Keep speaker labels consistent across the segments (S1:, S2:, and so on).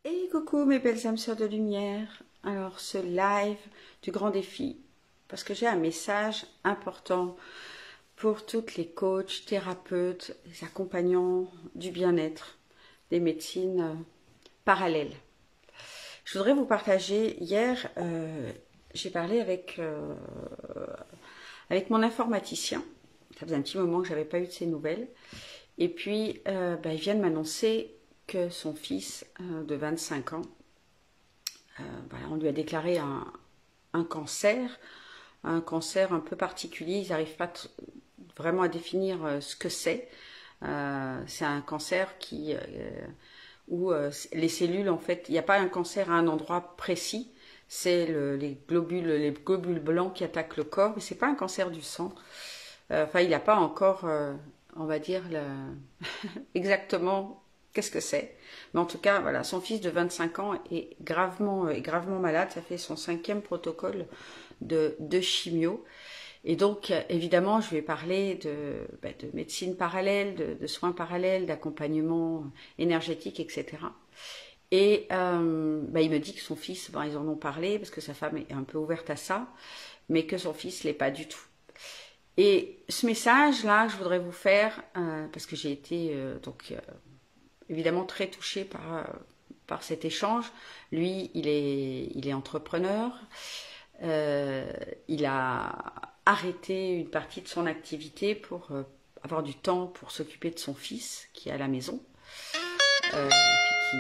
S1: Et coucou mes belles âmes sœurs de lumière. Alors ce live du grand défi, parce que j'ai un message important pour toutes les coachs, thérapeutes, les accompagnants du bien-être, des médecines parallèles. Je voudrais vous partager, hier j'ai parlé avec mon informaticien. Ça faisait un petit moment que je n'avais pas eu de ses nouvelles. Et puis il vient de m'annoncer que son fils de 25 ans, on lui a déclaré un cancer un peu particulier. Ils n'arrivent pas vraiment à définir ce que c'est. C'est un cancer où les cellules, en fait, il n'y a pas un cancer à un endroit précis. C'est les globules blancs qui attaquent le corps, mais c'est pas un cancer du sang. Il n'a pas encore, on va dire, exactement qu'est-ce que c'est. Mais en tout cas, voilà, son fils de 25 ans est gravement malade. Ça fait son 5e protocole de chimio. Et donc, évidemment, je vais parler de médecine parallèle, de soins parallèles, d'accompagnement énergétique, etc. Et il me dit que son fils, ils en ont parlé, parce que sa femme est un peu ouverte à ça, mais que son fils ne l'est pas du tout. Et ce message-là, je voudrais vous faire, parce que j'ai été évidemment très touchée par cet échange. Lui, il est entrepreneur. Il a arrêté une partie de son activité pour avoir du temps pour s'occuper de son fils qui est à la maison. Et puis qui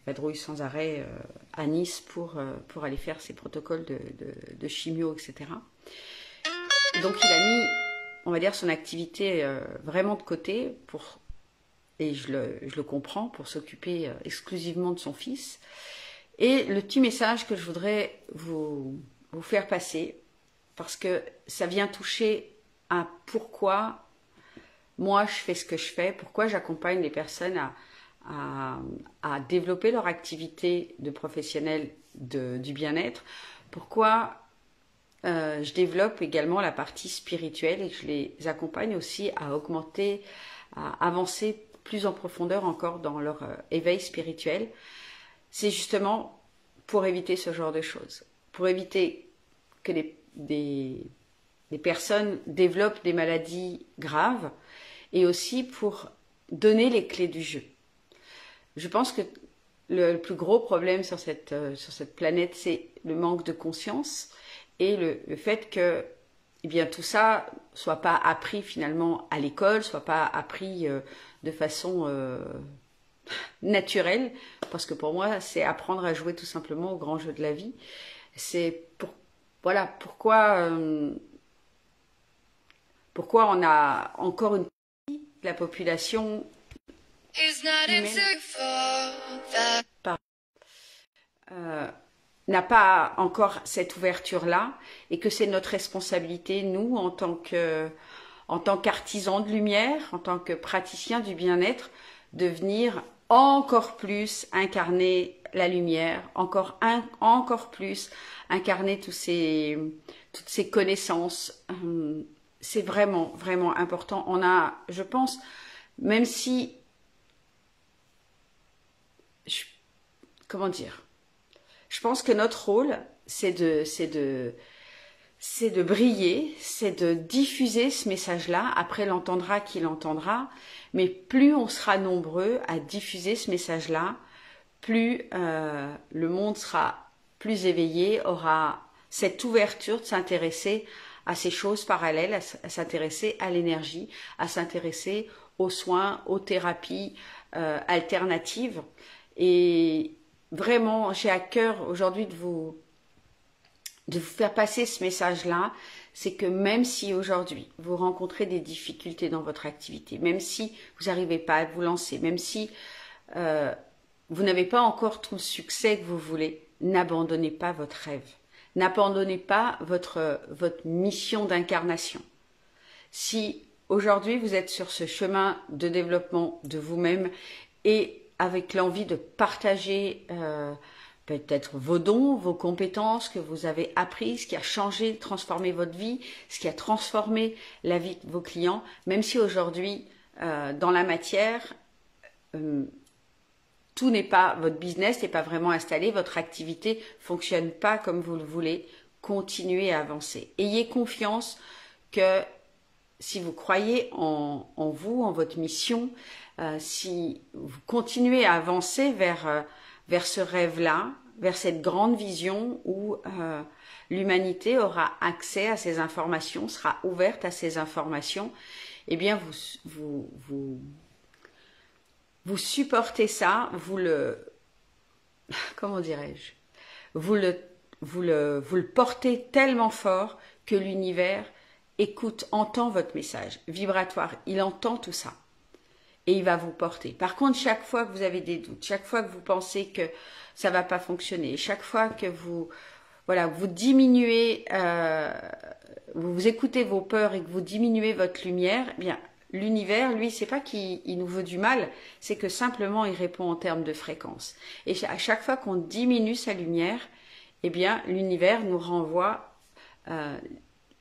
S1: vadrouille sans arrêt à Nice pour aller faire ses protocoles de chimio, etc. Et donc il a mis, on va dire, son activité vraiment de côté et je le comprends, pour s'occuper exclusivement de son fils. Et le petit message que je voudrais vous faire passer, parce que ça vient toucher à pourquoi moi je fais ce que je fais, pourquoi j'accompagne les personnes à développer leur activité de professionnel du bien-être, pourquoi je développe également la partie spirituelle et que je les accompagne aussi à augmenter, à avancer plus en profondeur encore dans leur éveil spirituel. C'est justement pour éviter ce genre de choses, pour éviter que des personnes développent des maladies graves, et aussi pour donner les clés du jeu. Je pense que le plus gros problème sur cette planète, c'est le manque de conscience et le fait que tout ça soit pas appris finalement à l'école, soit pas appris de façon naturelle, parce que pour moi, c'est apprendre à jouer tout simplement au grand jeu de la vie. C'est pourquoi on a encore une partie de la population n'a pas encore cette ouverture-là, et que c'est notre responsabilité, nous, en tant qu'artisans de lumière, en tant que praticiens du bien-être, de venir encore plus incarner la lumière, encore plus incarner toutes ces connaissances. C'est vraiment, vraiment important. On a, je pense, même si, comment dire, je pense que notre rôle, c'est de briller, c'est de diffuser ce message-là. Après, l'entendra qui l'entendra, mais plus on sera nombreux à diffuser ce message-là, plus le monde sera plus éveillé, aura cette ouverture de s'intéresser à ces choses parallèles, à s'intéresser à l'énergie, à s'intéresser aux soins, aux thérapies alternatives. Et vraiment, j'ai à cœur aujourd'hui de vous faire passer ce message-là. C'est que même si aujourd'hui vous rencontrez des difficultés dans votre activité, même si vous n'arrivez pas à vous lancer, même si vous n'avez pas encore tout le succès que vous voulez, n'abandonnez pas votre rêve. N'abandonnez pas votre mission d'incarnation. Si aujourd'hui vous êtes sur ce chemin de développement de vous-même et avec l'envie de partager peut-être vos dons, vos compétences que vous avez apprises, ce qui a changé, transformé votre vie, ce qui a transformé la vie de vos clients, même si aujourd'hui, dans la matière, tout n'est pas, votre business n'est pas vraiment installé, votre activité fonctionne pas comme vous le voulez, continuez à avancer. Ayez confiance que si vous croyez en vous, en votre mission, si vous continuez à avancer vers ce rêve-là, vers cette grande vision où l'humanité aura accès à ces informations, sera ouverte à ces informations, eh bien vous supportez ça, comment dirais-je, vous le portez tellement fort que l'univers entend votre message vibratoire, il entend tout ça et il va vous porter. Par contre, chaque fois que vous avez des doutes, chaque fois que vous pensez que ça va pas fonctionner, chaque fois que vous diminuez, vous écoutez vos peurs et que vous diminuez votre lumière, eh bien l'univers, lui, c'est pas qu'il nous veut du mal, c'est que simplement il répond en termes de fréquence. Et à chaque fois qu'on diminue sa lumière, eh bien l'univers nous renvoie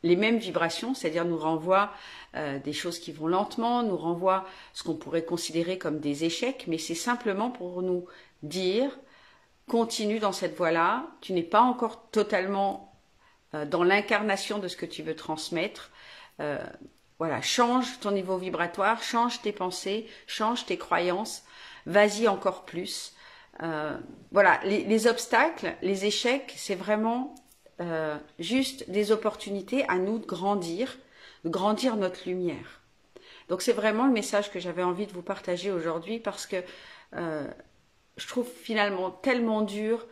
S1: les mêmes vibrations, c'est-à-dire nous renvoie des choses qui vont lentement, nous renvoie ce qu'on pourrait considérer comme des échecs, mais c'est simplement pour nous dire continue dans cette voie-là, tu n'es pas encore totalement dans l'incarnation de ce que tu veux transmettre. Voilà, change ton niveau vibratoire, change tes pensées, change tes croyances, vas-y encore plus. Voilà, les obstacles, les échecs, c'est vraiment juste des opportunités à nous de grandir notre lumière. Donc c'est vraiment le message que j'avais envie de vous partager aujourd'hui parce que je trouve finalement tellement dur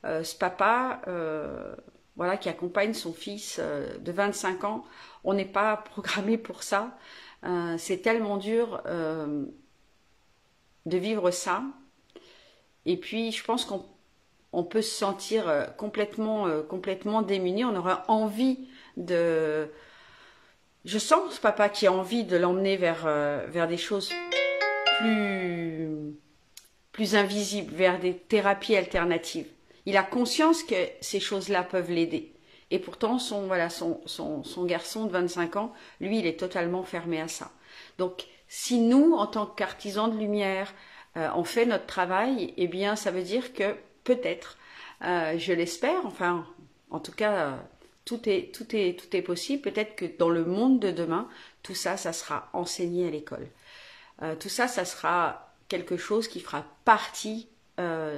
S1: ce papa voilà, qui accompagne son fils de 25 ans. On n'est pas programmé pour ça. C'est tellement dur de vivre ça. Et puis je pense qu'on peut se sentir complètement démuni. On aura envie de... Je sens ce papa qui a envie de l'emmener vers des choses plus invisibles, vers des thérapies alternatives. Il a conscience que ces choses-là peuvent l'aider. Et pourtant, son garçon de 25 ans, lui, il est totalement fermé à ça. Donc, si nous, en tant qu'artisans de lumière, on fait notre travail, eh bien, ça veut dire que peut-être, je l'espère, enfin, en tout cas, tout est possible. Peut-être que dans le monde de demain, tout ça, ça sera enseigné à l'école. Tout ça, ça sera quelque chose qui fera partie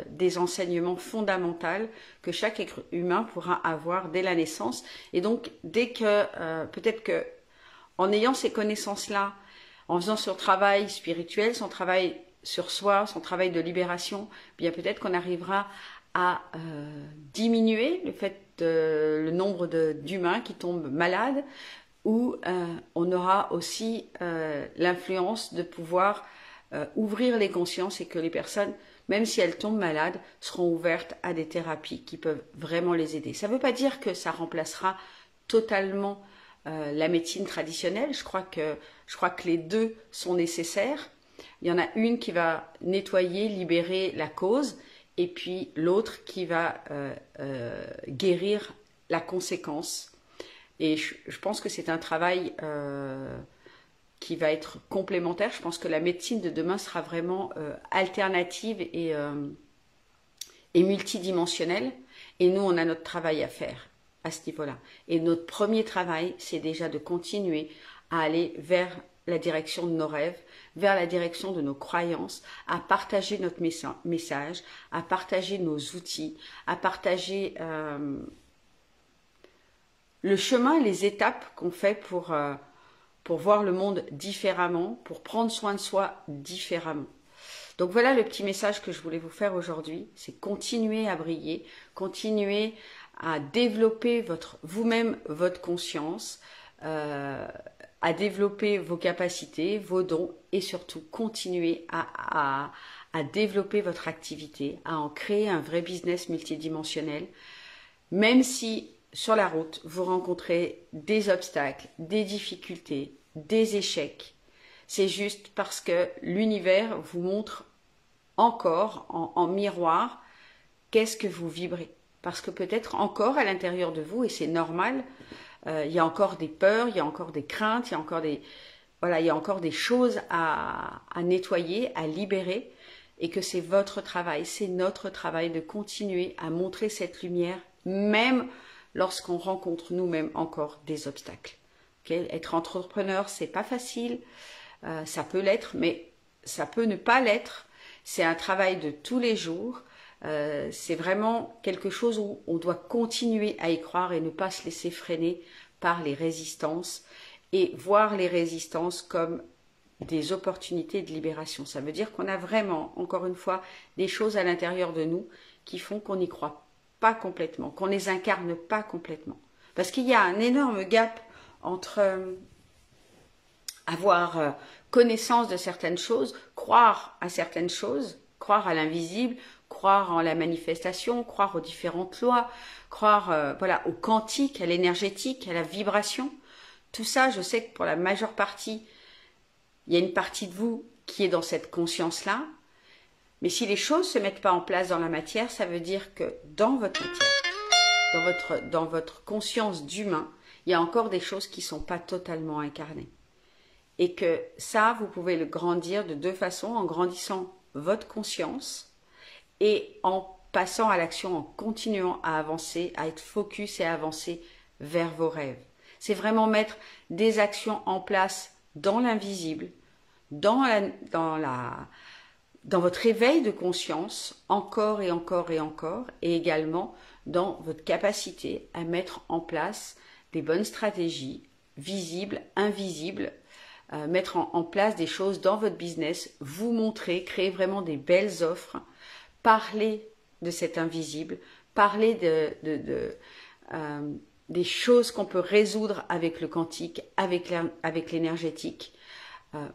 S1: des enseignements fondamentaux que chaque être humain pourra avoir dès la naissance. Et donc, dès que, peut-être que, en ayant ces connaissances-là, en faisant son travail spirituel, son travail sur soi, son travail de libération, bien peut-être qu'on arrivera à diminuer le nombre d'humains qui tombent malades, ou on aura aussi l'influence de pouvoir ouvrir les consciences et que les personnes, même si elles tombent malades, seront ouvertes à des thérapies qui peuvent vraiment les aider. Ça ne veut pas dire que ça remplacera totalement la médecine traditionnelle. Je crois que les deux sont nécessaires. Il y en a une qui va nettoyer, libérer la cause, et puis l'autre qui va guérir la conséquence. Et je pense que c'est un travail qui va être complémentaire. Je pense que la médecine de demain sera vraiment alternative et multidimensionnelle. Et nous, on a notre travail à faire à ce niveau-là. Et notre premier travail, c'est déjà de continuer à aller vers la direction de nos rêves, vers la direction de nos croyances, à partager notre message, à partager nos outils, à partager le chemin, les étapes qu'on fait pour voir le monde différemment, pour prendre soin de soi différemment. Donc voilà le petit message que je voulais vous faire aujourd'hui, c'est continuer à briller, continuer à développer vous-même votre conscience, à développer vos capacités, vos dons et surtout continuer à développer votre activité, à en créer un vrai business multidimensionnel, même si sur la route vous rencontrez des obstacles, des difficultés, des échecs. C'est juste parce que l'univers vous montre encore en miroir qu'est-ce que vous vibrez. Parce que peut-être encore à l'intérieur de vous, et c'est normal, il y a encore des peurs, il y a encore des craintes, il y a encore des choses à nettoyer, à libérer. et que c'est votre travail, c'est notre travail de continuer à montrer cette lumière, même lorsqu'on rencontre nous-mêmes encore des obstacles. Okay? Être entrepreneur, c'est pas facile, ça peut l'être, mais ça peut ne pas l'être. C'est un travail de tous les jours. C'est vraiment quelque chose où on doit continuer à y croire et ne pas se laisser freiner par les résistances et voir les résistances comme des opportunités de libération. Ça veut dire qu'on a vraiment, encore une fois, des choses à l'intérieur de nous qui font qu'on n'y croit pas complètement, qu'on ne les incarne pas complètement. Parce qu'il y a un énorme gap entre avoir connaissance de certaines choses, croire à certaines choses, croire à l'invisible, croire en la manifestation, croire aux différentes lois, croire voilà, au quantique, à l'énergétique, à la vibration. Tout ça, je sais que pour la majeure partie, il y a une partie de vous qui est dans cette conscience-là. Mais si les choses ne se mettent pas en place dans la matière, ça veut dire que dans votre matière, dans votre conscience d'humain, il y a encore des choses qui ne sont pas totalement incarnées. Et que ça, vous pouvez le grandir de deux façons, en grandissant votre conscience et en passant à l'action, en continuant à avancer, à être focus et à avancer vers vos rêves. C'est vraiment mettre des actions en place dans l'invisible, dans votre éveil de conscience, encore et encore et encore, et également dans votre capacité à mettre en place des bonnes stratégies, visibles, invisibles, mettre en place des choses dans votre business, vous montrer, créer vraiment des belles offres, parler de cet invisible, parler des choses qu'on peut résoudre avec le quantique, avec l'énergétique,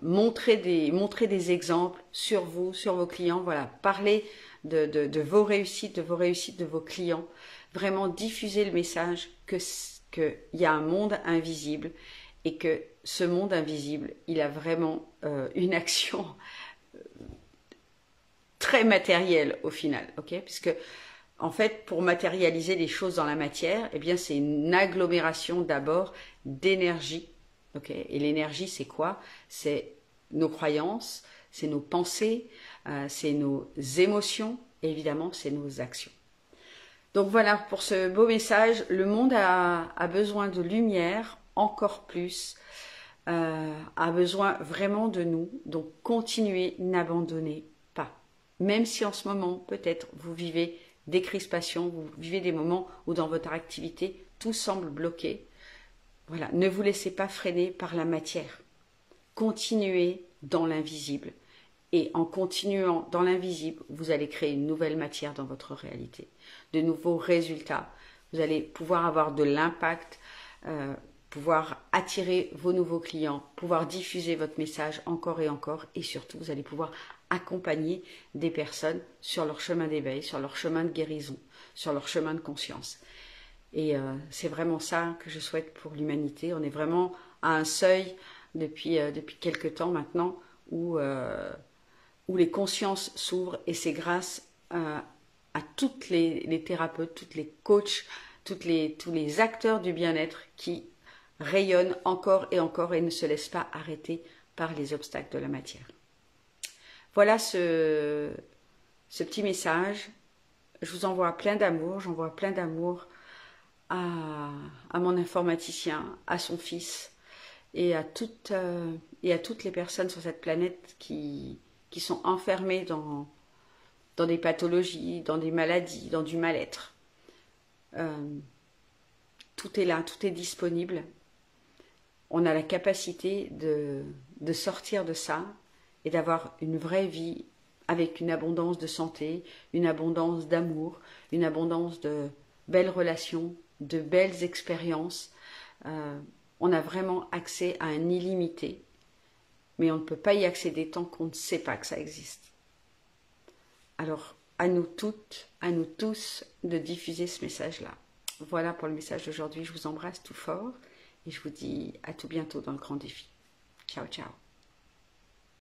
S1: montrer des exemples sur vous, sur vos clients, voilà, parler de vos réussites, de vos clients, vraiment diffuser le message qu'il y a un monde invisible et que ce monde invisible, il a vraiment une action très matérielle au final, ok? Puisque en fait, pour matérialiser les choses dans la matière, eh bien, c'est une agglomération d'abord d'énergie. Okay, et l'énergie, c'est quoi? C'est nos croyances, c'est nos pensées, c'est nos émotions, et évidemment, c'est nos actions. Donc voilà, pour ce beau message, le monde a besoin de lumière, encore plus, a besoin vraiment de nous. Donc continuez, n'abandonnez pas. Même si en ce moment, peut-être, vous vivez des crispations, vous vivez des moments où dans votre activité, tout semble bloqué. Voilà, ne vous laissez pas freiner par la matière. Continuez dans l'invisible. Et en continuant dans l'invisible, vous allez créer une nouvelle matière dans votre réalité. De nouveaux résultats. Vous allez pouvoir avoir de l'impact, pouvoir attirer vos nouveaux clients, pouvoir diffuser votre message encore et encore. Et surtout, vous allez pouvoir accompagner des personnes sur leur chemin d'éveil, sur leur chemin de guérison, sur leur chemin de conscience. Et c'est vraiment ça que je souhaite pour l'humanité. On est vraiment à un seuil depuis quelques temps maintenant où les consciences s'ouvrent et c'est grâce à toutes les thérapeutes, toutes les coachs, tous les acteurs du bien-être qui rayonnent encore et ne se laissent pas arrêter par les obstacles de la matière. Voilà ce petit message. Je vous envoie plein d'amour, j'envoie plein d'amour à mon informaticien, à son fils et à toutes les personnes sur cette planète qui sont enfermées dans des pathologies, dans des maladies, dans du mal-être. Tout est là, tout est disponible. On a la capacité de sortir de ça et d'avoir une vraie vie avec une abondance de santé, une abondance d'amour, une abondance de belles relations, de belles expériences. On a vraiment accès à un illimité, mais on ne peut pas y accéder tant qu'on ne sait pas que ça existe. Alors, à nous toutes, à nous tous, de diffuser ce message-là. Voilà pour le message d'aujourd'hui. Je vous embrasse tout fort et je vous dis à tout bientôt dans le grand défi. Ciao, ciao.